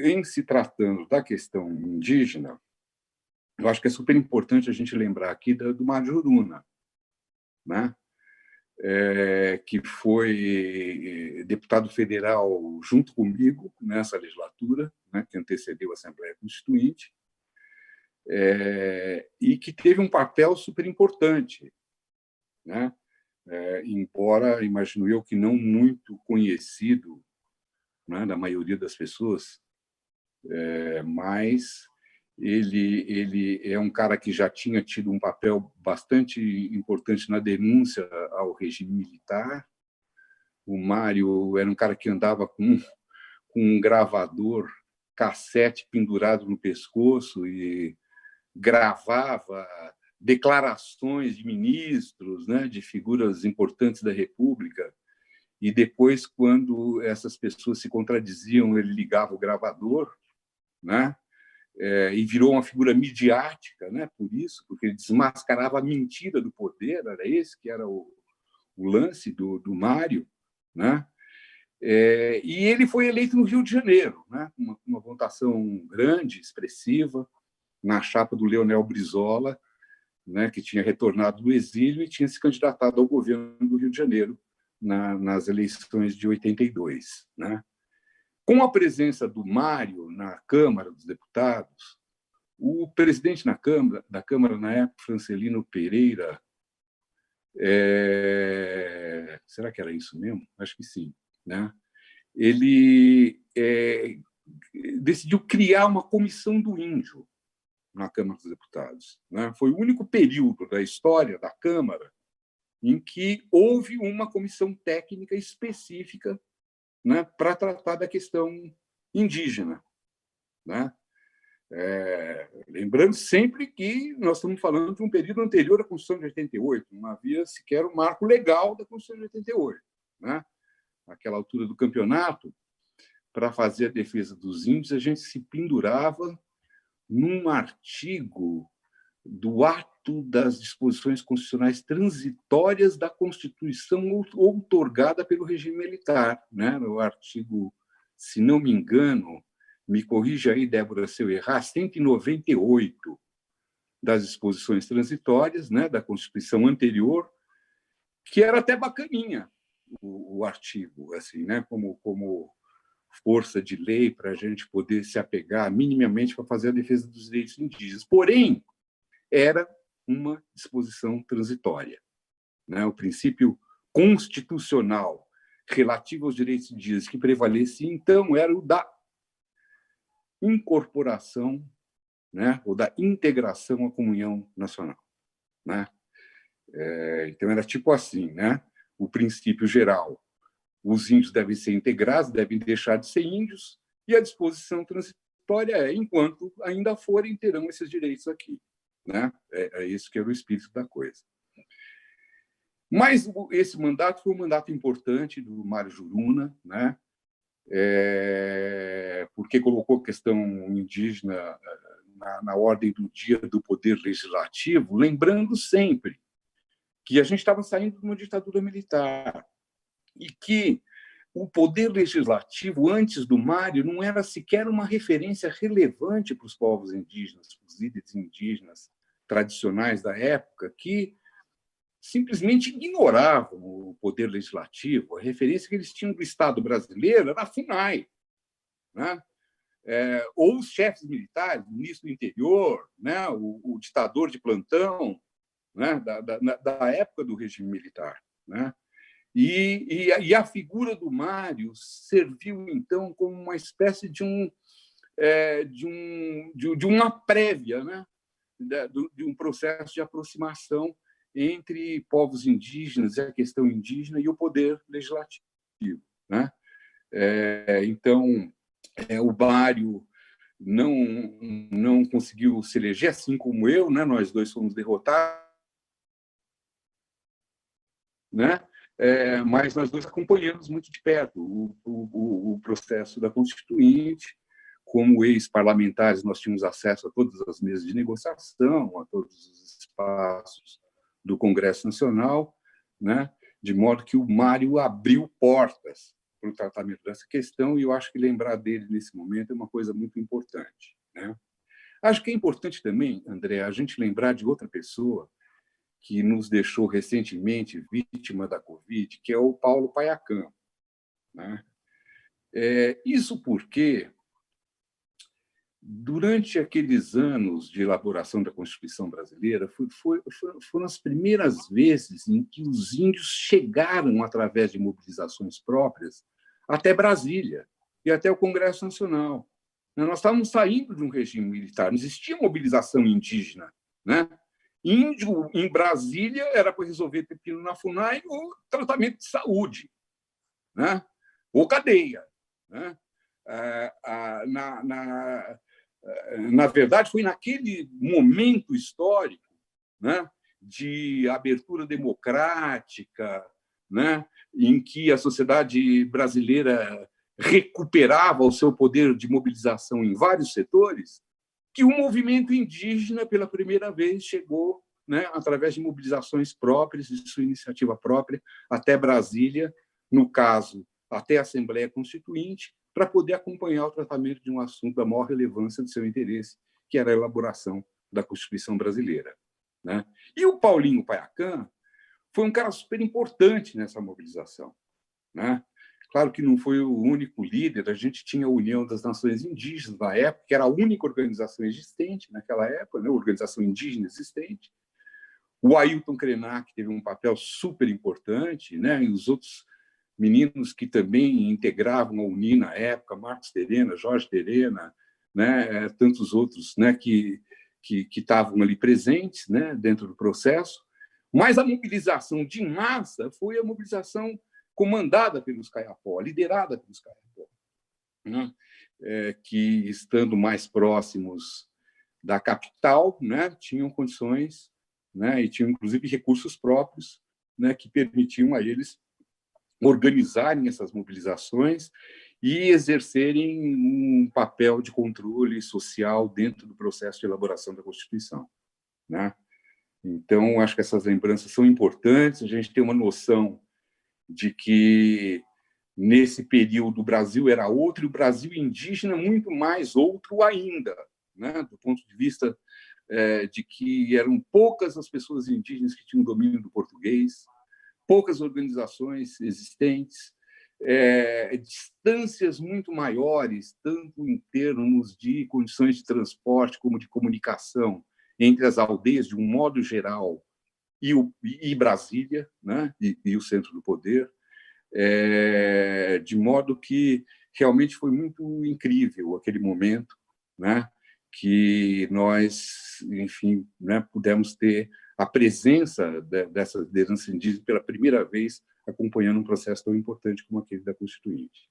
em se tratando da questão indígena, eu acho que é super importante a gente lembrar aqui do Mário Juruna, né? Que foi deputado federal junto comigo nessa legislatura, né, que antecedeu a Assembleia Constituinte, e que teve um papel super importante, né? Embora, imagino eu, que não muito conhecido, né, da maioria das pessoas, mas ele é um cara que já tinha tido um papel bastante importante na denúncia ao regime militar. O Mário era um cara que andava com um gravador cassete pendurado no pescoço e gravava declarações de ministros, né, de figuras importantes da República, e depois, quando essas pessoas se contradiziam, ele ligava o gravador, né, e virou uma figura midiática, né, por isso, porque ele desmascarava a mentira do poder, era esse que era o lance do Mário, né? E ele foi eleito no Rio de Janeiro, né, com uma votação grande, expressiva, na chapa do Leonel Brizola, né, que tinha retornado do exílio e tinha se candidatado ao governo do Rio de Janeiro nas eleições de 82. Né? Com a presença do Mário na Câmara dos Deputados, o presidente da Câmara, na época, Francelino Pereira, será que era isso mesmo? Acho que sim. Né? Ele decidiu criar uma comissão do índio na Câmara dos Deputados. Né? Foi o único período da história da Câmara em que houve uma comissão técnica específica, né, para tratar da questão indígena. Né? Lembrando sempre que nós estamos falando de um período anterior à Constituição de 88, não havia sequer um marco legal da Constituição de 88. Né? Naquela altura do campeonato, para fazer a defesa dos índios, a gente se pendurava num artigo do ato das disposições constitucionais transitórias da Constituição outorgada pelo regime militar, né? No artigo, se não me engano, me corrija aí, Débora, se eu errar, 198 das disposições transitórias, né, da Constituição anterior, que era até bacaninha o artigo, assim, né, como força de lei para a gente poder se apegar minimamente para fazer a defesa dos direitos indígenas. Porém, era uma disposição transitória. Né? O princípio constitucional relativo aos direitos indígenas que prevalecia, então, era o da incorporação, né, ou da integração à comunhão nacional. Né? Então, era tipo assim, né? O princípio geral: os índios devem ser integrados, devem deixar de ser índios, e a disposição transitória enquanto ainda forem, terão esses direitos aqui. Né? Isso que era o espírito da coisa. Mas esse mandato foi um mandato importante do Mário Juruna, né? Porque colocou a questão indígena na ordem do dia do poder legislativo, lembrando sempre que a gente estava saindo de uma ditadura militar e que o poder legislativo, antes do Mário, não era sequer uma referência relevante para os povos indígenas, para os líderes indígenas tradicionais da época, que simplesmente ignoravam o poder legislativo. A referência que eles tinham do Estado brasileiro era a FUNAI, né? Ou os chefes militares, o ministro do interior, né? o ditador de plantão, né? da época do regime militar. Né? E a figura do Mário serviu, então, como uma espécie de uma prévia, né? De um processo de aproximação entre povos indígenas e a questão indígena e o poder legislativo. Né? Então, o Mário não conseguiu se eleger, assim como eu, né? Nós dois fomos derrotados, né? Mas nós dois acompanhamos muito de perto o processo da Constituinte. Como ex-parlamentares, nós tínhamos acesso a todas as mesas de negociação, a todos os espaços do Congresso Nacional, né? De modo que o Mário abriu portas o tratamento dessa questão, e eu acho que lembrar dele nesse momento é uma coisa muito importante, né? Acho que é importante também, André, a gente lembrar de outra pessoa que nos deixou recentemente vítima da Covid, que é o Paulo Paiacã, né? Isso porque, durante aqueles anos de elaboração da Constituição brasileira, foram as primeiras vezes em que os índios chegaram, através de mobilizações próprias, até Brasília e até o Congresso Nacional. Nós estávamos saindo de um regime militar, não existia mobilização indígena, né? Índio em Brasília era para resolver pepino na FUNAI ou tratamento de saúde, né? Ou cadeia, né? Na verdade, foi naquele momento histórico, né, de abertura democrática, né, em que a sociedade brasileira recuperava o seu poder de mobilização em vários setores, que o movimento indígena, pela primeira vez, chegou, né, através de mobilizações próprias, de sua iniciativa própria, até Brasília, no caso, até a Assembleia Constituinte, para poder acompanhar o tratamento de um assunto da maior relevância do seu interesse, que era a elaboração da Constituição brasileira, né? E o Paulinho Paiacã foi um cara super importante nessa mobilização, né? Claro que não foi o único líder, a gente tinha a União das Nações Indígenas na época, que era a única organização existente naquela época, né? Organização indígena existente. O Ailton Krenak teve um papel super importante, né? E os outros meninos que também integravam a UNI na época, Marcos Terena, Jorge Terena, né? Tantos outros, né? que estavam ali presentes, né? Dentro do processo. Mas a mobilização de massa foi a mobilização comandada pelos Kayapó, liderada pelos Kayapó, né? Que, estando mais próximos da capital, né? Tinham condições, né? E tinham, inclusive, recursos próprios, né? Que permitiam a eles organizarem essas mobilizações e exercerem um papel de controle social dentro do processo de elaboração da Constituição, né? Então, acho que essas lembranças são importantes, a gente tem uma noção de que, nesse período, o Brasil era outro, e o Brasil indígena muito mais outro ainda, né? Do ponto de vista de que eram poucas as pessoas indígenas que tinham domínio do português, poucas organizações existentes, distâncias muito maiores, tanto em termos de condições de transporte como de comunicação, entre as aldeias, de um modo geral, e Brasília, né? e o centro do poder, de modo que realmente foi muito incrível aquele momento, né? Que nós, enfim, né? Pudemos ter a presença dessa liderança indígena pela primeira vez, acompanhando um processo tão importante como aquele da Constituinte.